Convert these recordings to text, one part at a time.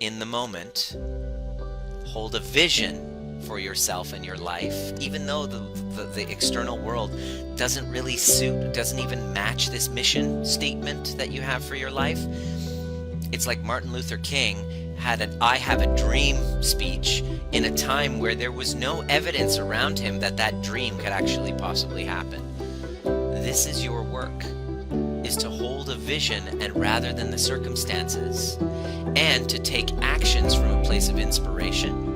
in the moment, hold a vision for yourself and your life, even though the external world doesn't really suit, doesn't even match this mission statement that you have for your life. It's like Martin Luther King had an I have a dream speech in a time where there was no evidence around him that that dream could actually possibly happen. This is your work, is to hold a vision and rather than the circumstances, and to take actions from a place of inspiration.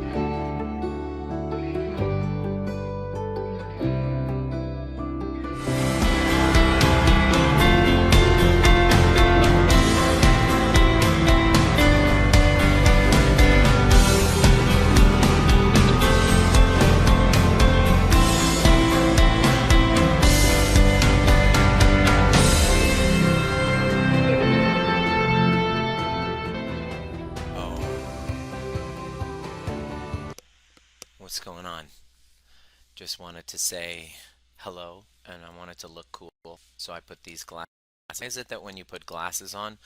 What's going on? Just wanted to say hello and I wanted to look cool, so I put these glasses. Why is it that when you put glasses on,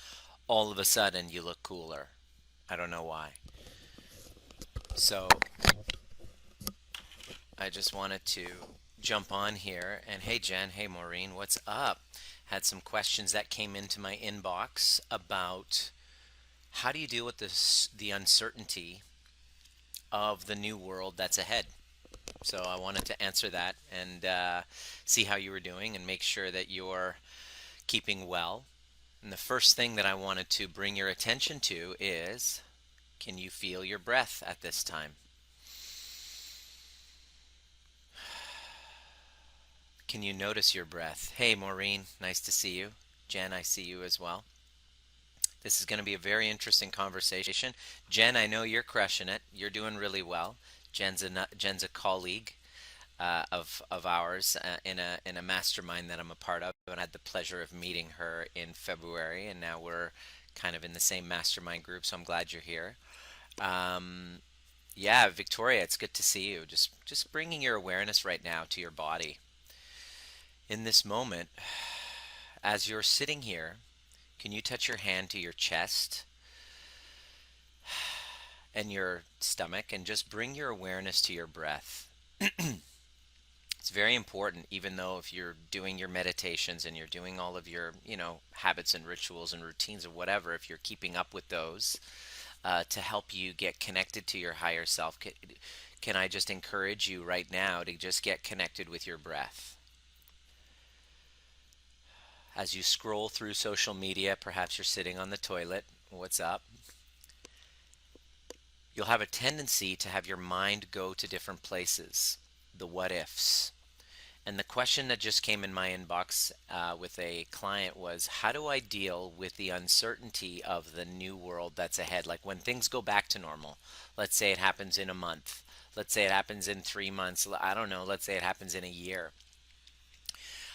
all of a sudden you look cooler? I don't know why. So I just wanted to jump on here and hey Jen, hey Maureen, what's up? Had some questions that came into my inbox about how do you deal with the uncertainty of the new world that's ahead. So I wanted to answer that and see how you were doing and make sure that you're keeping well. And the first thing that I wanted to bring your attention to is, can you feel your breath at this time? Can you notice your breath? Hey Maureen, nice to see you. Jen, I see you as well. This is going to be a very interesting conversation. Jen, I know you're crushing it. You're doing really well. Jen's a colleague of ours in a mastermind that I'm a part of, and I had the pleasure of meeting her in February, and now we're kind of in the same mastermind group. So I'm glad you're here. Um, yeah, Victoria, it's good to see you. Just bringing your awareness right now to your body in this moment. As you're sitting here, can you touch your hand to your chest and your stomach and just bring your awareness to your breath? It's very important, even though if you're doing your meditations and you're doing all of your, habits and rituals and routines or whatever, if you're keeping up with those to help you get connected to your higher self, can I just encourage you right now to just get connected with your breath? As you scroll through social media, perhaps you're sitting on the toilet, what's up? You'll have a tendency to have your mind go to different places, the what ifs. And the question that just came in my inbox with a client was, how do I deal with the uncertainty of the new world that's ahead? Like when things go back to normal, let's say it happens in a month, let's say it happens in 3 months, I don't know, let's say it happens in a year.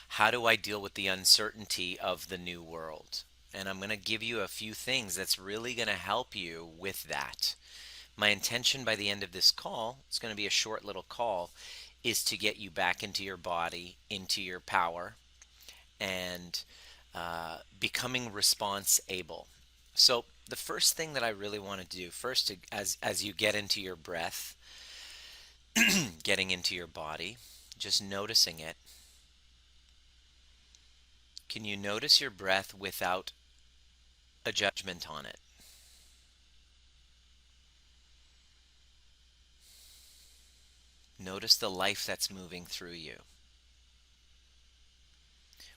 How do I deal with the uncertainty of the new world? And I'm going to give you a few things that's really going to help you with that. My intention by the end of this call, it's going to be a short little call, is to get you back into your body, into your power, and becoming response able. So the first thing that I really want to do first, as you get into your breath, getting into your body, just noticing it. Can you notice your breath without a judgment on it? Notice the life that's moving through you.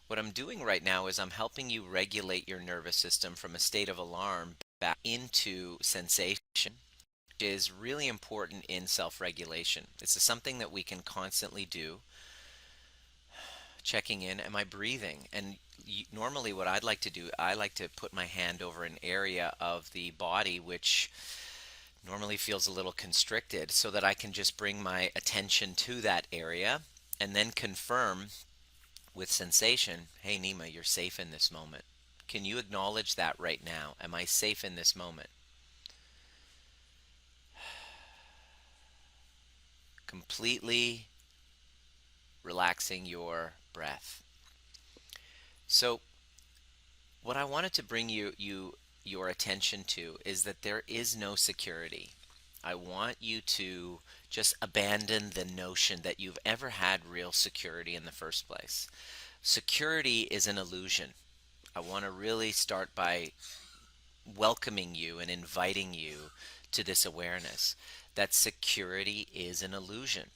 What I'm doing right now is I'm helping you regulate your nervous system from a state of alarm back into sensation, which is really important in self-regulation. This is something that we can constantly do. Checking in, am I breathing? And normally what I'd like to do, I like to put my hand over an area of the body which normally feels a little constricted so that I can just bring my attention to that area and then confirm with sensation, hey Nima, you're safe in this moment. Can you acknowledge that right now? Am I safe in this moment? Completely relaxing your breath. So what I wanted to bring you your attention to is that there is no security. I want you to just abandon the notion that you've ever had real security in the first place. Security is an illusion. I want to really start by welcoming you and inviting you to this awareness that security is an illusion.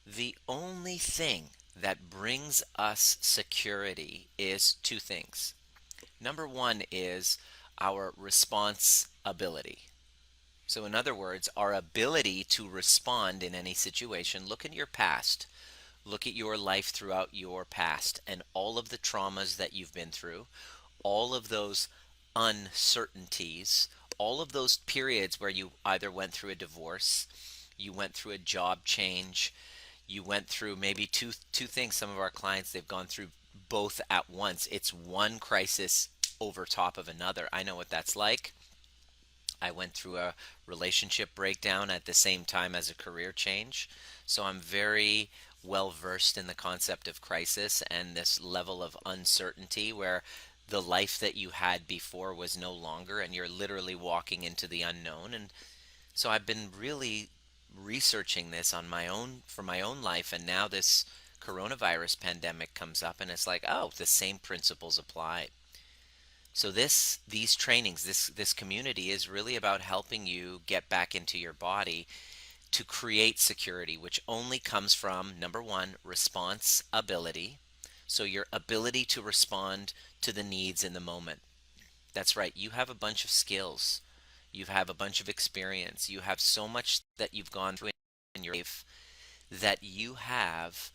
The only thing that brings us security is two things. Number one is our response ability. So, in other words, our ability to respond in any situation. Look at your past. Look at your life throughout your past and all of the traumas that you've been through, all of those uncertainties, all of those periods where you either went through a divorce, you went through a job change, you went through maybe two things. Some of our clients, they've gone through both at once. It's one crisis over top of another. I know what that's like. I went through a relationship breakdown at the same time as a career change. So I'm very well versed in the concept of crisis and this level of uncertainty where the life that you had before was no longer and you're literally walking into the unknown. And so I've been really researching this on my own for my own life, and now this coronavirus pandemic comes up and it's like, oh, the same principles apply. So these trainings, this community is really about helping you get back into your body to create security, which only comes from number one, response ability. So your ability to respond to the needs in the moment. That's right. You have a bunch of skills. You have a bunch of experience. You have so much that you've gone through in your life that you have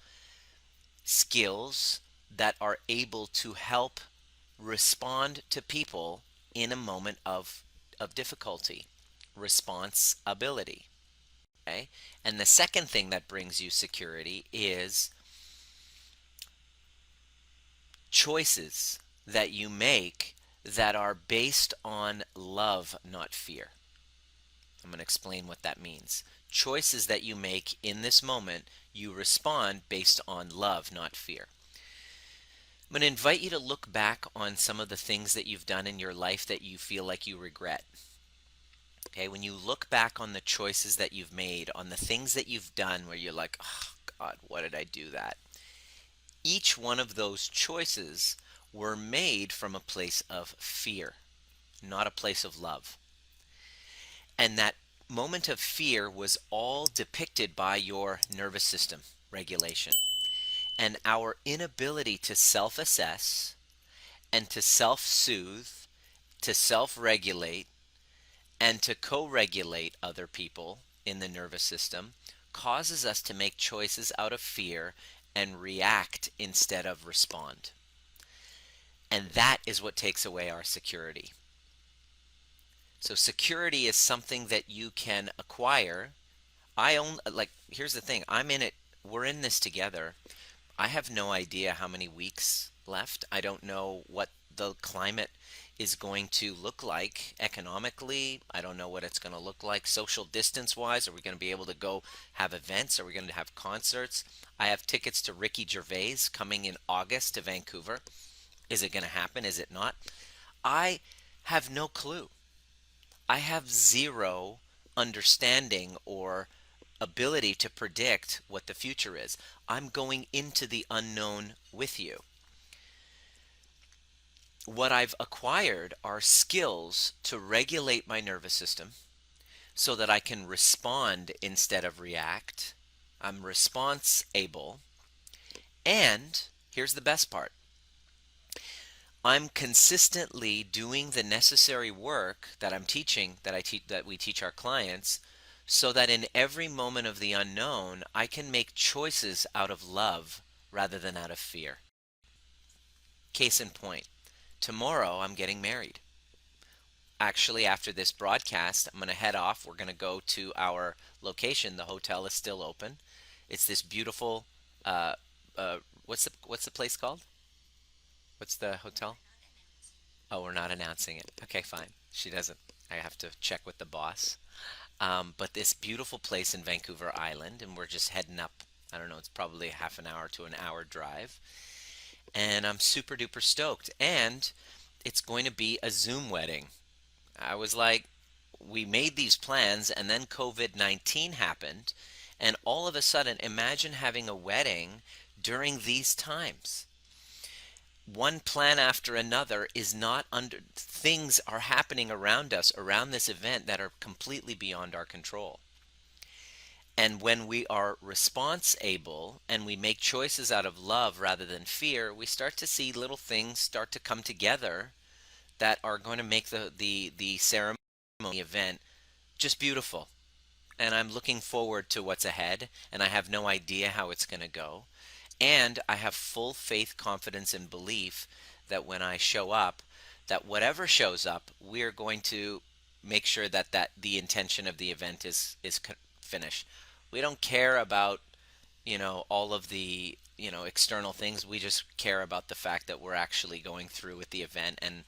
skills that are able to help respond to people in a moment of difficulty. Response ability. Okay? And the second thing that brings you security is choices that you make that are based on love, not fear. I'm going to explain what that means. Choices that you make in this moment, you respond based on love, not fear. I'm going to invite you to look back on some of the things that you've done in your life that you feel like you regret. Okay, when you look back on the choices that you've made, on the things that you've done where you're like, oh God, why did I do that? Each one of those choices were made from a place of fear, not a place of love. And that moment of fear was all depicted by your nervous system regulation and our inability to self assess and to self soothe, to self regulate, and to co regulate other people in the nervous system causes us to make choices out of fear and react instead of respond. And that is what takes away our security. So security is something that you can acquire. I own, like, here's the thing. I'm in it. We're in this together. I have no idea how many weeks left. I don't know what the climate is going to look like economically. I don't know what it's going to look like social distance wise. Are we going to be able to go have events? Are we going to have concerts? I have tickets to Ricky Gervais coming in August to Vancouver. Is it going to happen? Is it not? I have no clue. I have zero understanding or ability to predict what the future is. I'm going into the unknown with you. What I've acquired are skills to regulate my nervous system so that I can respond instead of react. I'm response able. And here's the best part. I'm consistently doing the necessary work that I'm teaching, that we teach our clients, so that in every moment of the unknown, I can make choices out of love rather than out of fear. Case in point, tomorrow I'm getting married. Actually, after this broadcast, I'm going to head off. We're going to go to our location. The hotel is still open. It's this beautiful, uh, what's the place called? What's the hotel? Oh, we're not announcing it. Okay, fine. She doesn't. I have to check with the boss. But this beautiful place in Vancouver Island, and we're just heading up. I don't know, it's probably a half an hour to an hour drive. And I'm super duper stoked. And it's going to be a Zoom wedding. I was like, we made these plans and then COVID-19 happened. And all of a sudden, imagine having a wedding during these times. One plan after another is not under, things are happening around us, around this event that are completely beyond our control. And when we are response able and we make choices out of love rather than fear, we start to see little things start to come together that are going to make the ceremony event just beautiful. And I'm looking forward to what's ahead, and I have no idea how it's going to go. And I have full faith, confidence, and belief that when I show up, that whatever shows up, we're going to make sure that the intention of the event is finished. We don't care about, all of the, external things. We just care about the fact that we're actually going through with the event and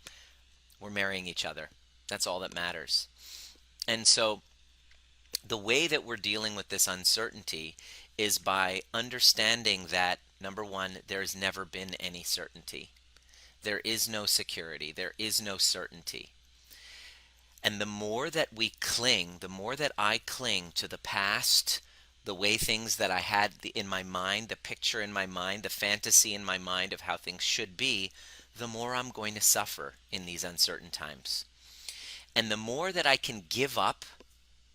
we're marrying each other. That's all that matters. And so the way that we're dealing with this uncertainty is by understanding that, number one, there's never been any certainty. There is no security. There is no certainty. And the more that we cling, the more that I cling to the past, the way things that I had in my mind, the picture in my mind, the fantasy in my mind of how things should be, the more I'm going to suffer in these uncertain times. And the more that I can give up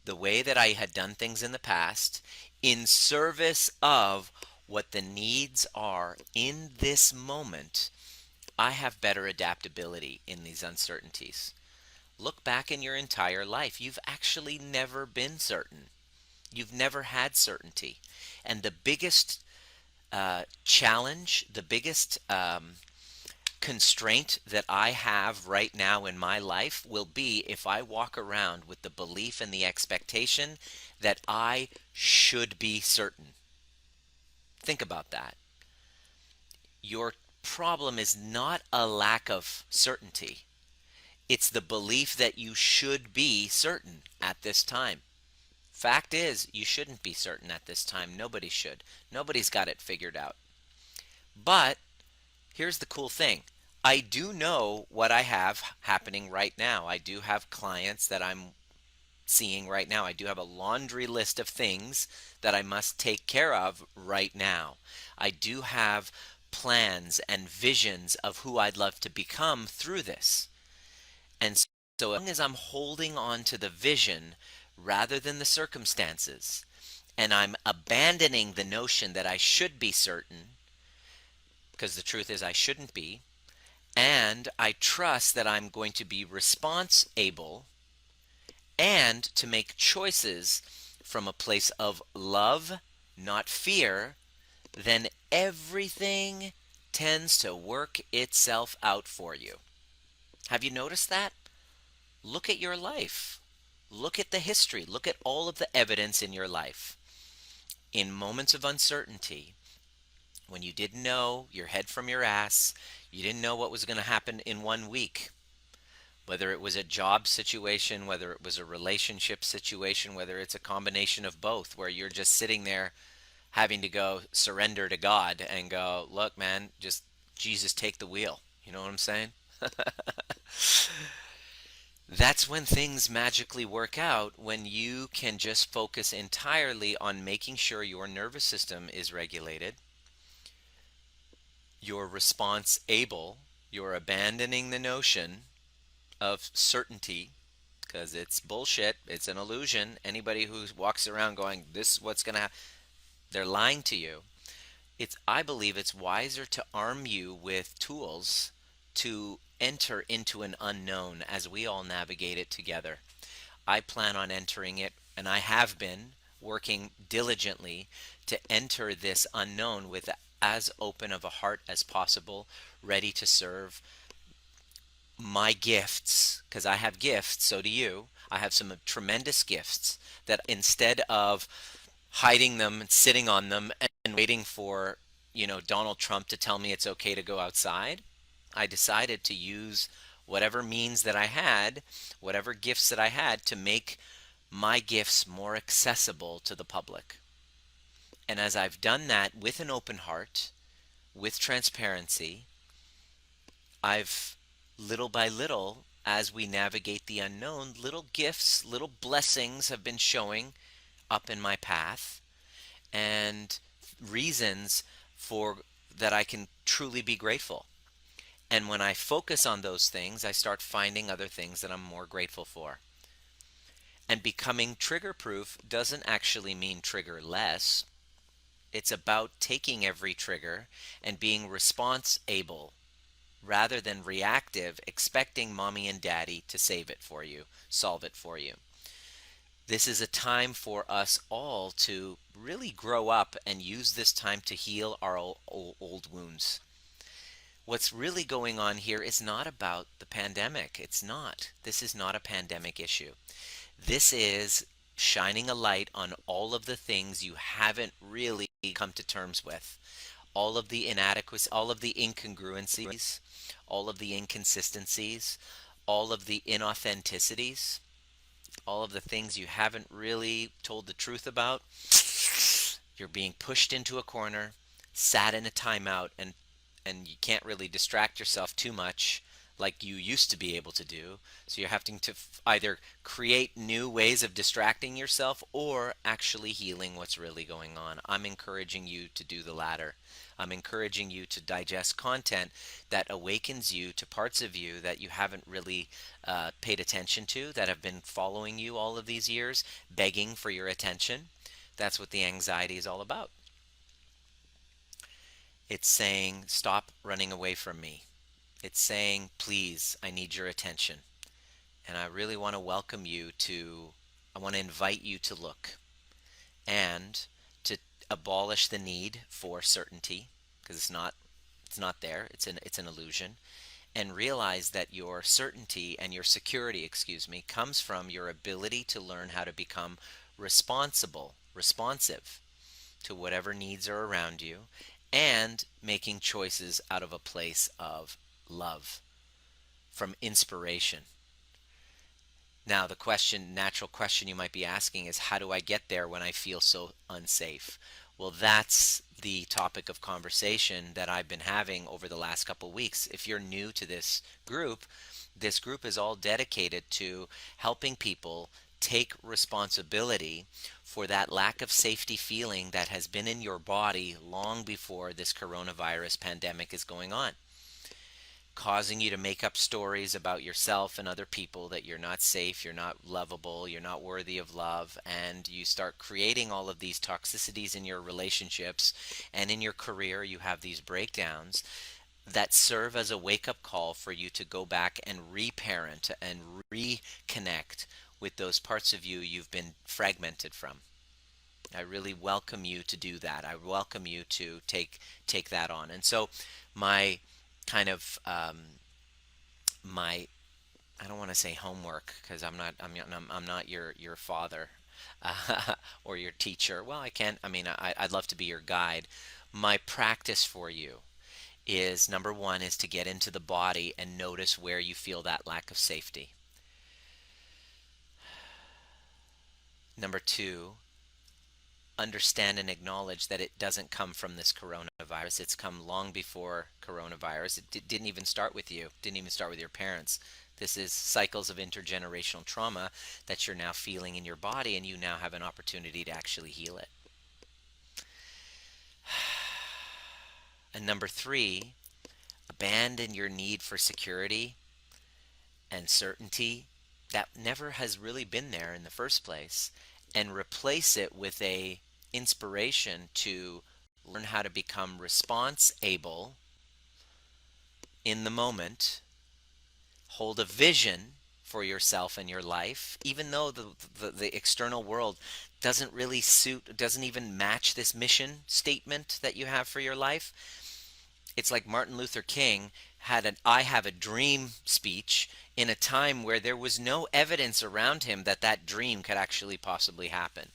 the way that I had done things in the past in service of what the needs are in this moment, I have better adaptability in these uncertainties. Look back in your entire life. You've actually never been certain. You've never had certainty. And the biggest challenge, the biggest constraint that I have right now in my life will be if I walk around with the belief and the expectation that I should be certain. Think about that. Your problem is not a lack of certainty. It's the belief that you should be certain at this time. Fact is, you shouldn't be certain at this time. Nobody should. Nobody's got it figured out. But here's the cool thing. I do know what I have happening right now. I do have clients that I'm seeing right now. I do have a laundry list of things that I must take care of right now. I do have plans and visions of who I'd love to become through this. And so as long as I'm holding on to the vision rather than the circumstances, and I'm abandoning the notion that I should be certain, because the truth is I shouldn't be, and I trust that I'm going to be response able and to make choices from a place of love, not fear, then everything tends to work itself out for you. Have you noticed that? Look at your life. Look at the history. Look at all of the evidence in your life. In moments of uncertainty, when you didn't know your head from your ass, you didn't know what was going to happen in 1 week, whether it was a job situation, whether it was a relationship situation, whether it's a combination of both, where you're just sitting there having to go surrender to God and go, look, man, just Jesus, take the wheel. You know what I'm saying? That's when things magically work out, when you can just focus entirely on making sure your nervous system is regulated, your response able, you're abandoning the notion of certainty because it's bullshit, it's an illusion. Anybody who walks around going, this is what's going to happen, they're lying to you. I believe it's wiser to arm you with tools to enter into an unknown as we all navigate it together. I plan on entering it, and I have been working diligently to enter this unknown with as open of a heart as possible, ready to serve my gifts, because I have gifts, so do you. I have some tremendous gifts that instead of hiding them and sitting on them and waiting for, Donald Trump to tell me it's okay to go outside, I decided to use whatever means that I had, whatever gifts that I had, to make my gifts more accessible to the public. And as I've done that with an open heart, with transparency, I've little by little, as we navigate the unknown, little gifts, little blessings have been showing up in my path, and reasons for that I can truly be grateful. And when I focus on those things, I start finding other things that I'm more grateful for. And becoming trigger proof doesn't actually mean trigger less. It's about taking every trigger and being response able rather than reactive, expecting mommy and daddy to save it for you, solve it for you. This is a time for us all to really grow up and use this time to heal our old wounds. What's really going on here is not about the pandemic. It's not. This is not a pandemic issue. This is shining a light on all of the things you haven't really come to terms with. All of the inadequacies, all of the incongruencies, all of the inconsistencies, all of the inauthenticities, all of the things you haven't really told the truth about. You're being pushed into a corner, sat in a timeout, and you can't really distract yourself too much like you used to be able to do. So you're having to either create new ways of distracting yourself or actually healing what's really going on. I'm encouraging you to do the latter. I'm encouraging you to digest content that awakens you to parts of you that you haven't really paid attention to, that have been following you all of these years, begging for your attention. That's what the anxiety is all about. It's saying, stop running away from me. It's saying, please, I need your attention. And I really want to welcome you to, I want to invite you to look and to abolish the need for certainty, because it's not there. It's an illusion. And realize that your certainty and your security, comes from your ability to learn how to become responsive to whatever needs are around you, and making choices out of a place of love, from inspiration. Now, the natural question you might be asking is, how do I get there when I feel so unsafe? Well, that's the topic of conversation that I've been having over the last couple of weeks. If you're new to this group is all dedicated to helping people take responsibility for that lack of safety feeling that has been in your body long before this coronavirus pandemic is going on, causing you to make up stories about yourself and other people that you're not safe, you're not lovable, you're not worthy of love, and you start creating all of these toxicities in your relationships and in your career. You have these breakdowns that serve as a wake-up call for you to go back and reparent and reconnect with those parts of you you've been fragmented from. I really welcome you to do that. I welcome you to take that on. And so my kind of my I don't want to say homework, because I'm not your father, or your teacher. Well, I can't. I mean, I'd love to be your guide. My practice for you is, number one, is to get into the body and notice where you feel that lack of safety. Number two, understand and acknowledge that it doesn't come from this coronavirus. It's come long before coronavirus. Didn't even start with you, didn't even start with your parents. This is cycles of intergenerational trauma that you're now feeling in your body, and you now have an opportunity to actually heal it. And number three, abandon your need for security and certainty that never has really been there in the first place, and replace it with a inspiration to learn how to become response able in the moment, hold a vision for yourself and your life, even though the external world doesn't really suit, doesn't even match this mission statement that you have for your life. It's like Martin Luther King had an I have a dream speech in a time where there was no evidence around him that that dream could actually possibly happen.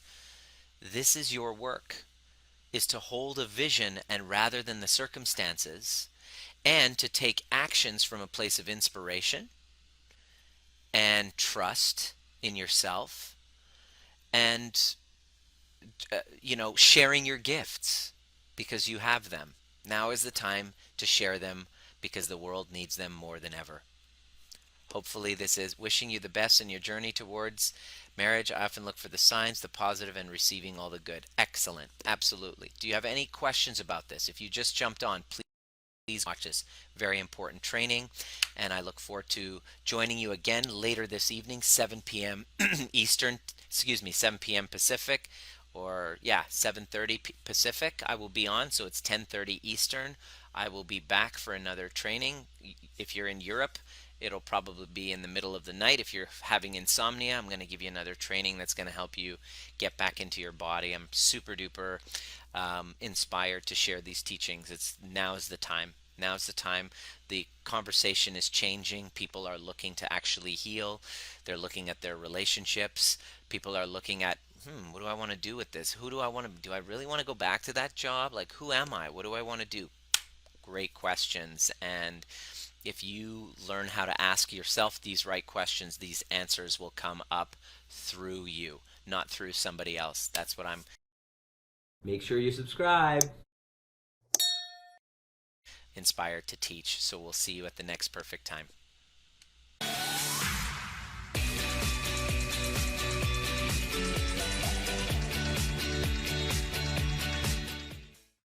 This is your work, is to hold a vision and rather than the circumstances, and to take actions from a place of inspiration and trust in yourself, and sharing your gifts because you have them. Now is the time to share them, because the world needs them more than ever. Hopefully, this is wishing you the best in your journey towards marriage. I often look for the signs, the positive, and receiving all the good. Excellent. Absolutely. Do you have any questions about this? If you just jumped on, please watch this very important training. And I look forward to joining you again later this evening, 7 p.m. Eastern, excuse me, 7 p.m. Pacific, or yeah, 7:30 Pacific. I will be on, so it's 10:30 Eastern. I will be back for another training. If you're in Europe, it'll probably be in the middle of the night. If you're having insomnia, I'm going to give you another training that's going to help you get back into your body. I'm super duper inspired to share these teachings. It's now's the time. Now's the time. The conversation is changing. People are looking to actually heal. They're looking at their relationships. People are looking at, what do I want to do with this? Who do I want to, do I really want to go back to that job? Like, who am I? What do I want to do? Great questions. And if you learn how to ask yourself these right questions, these answers will come up through you, not through somebody else. That's what I'm Make sure you subscribe. inspired to teach. So we'll see you at the next perfect time.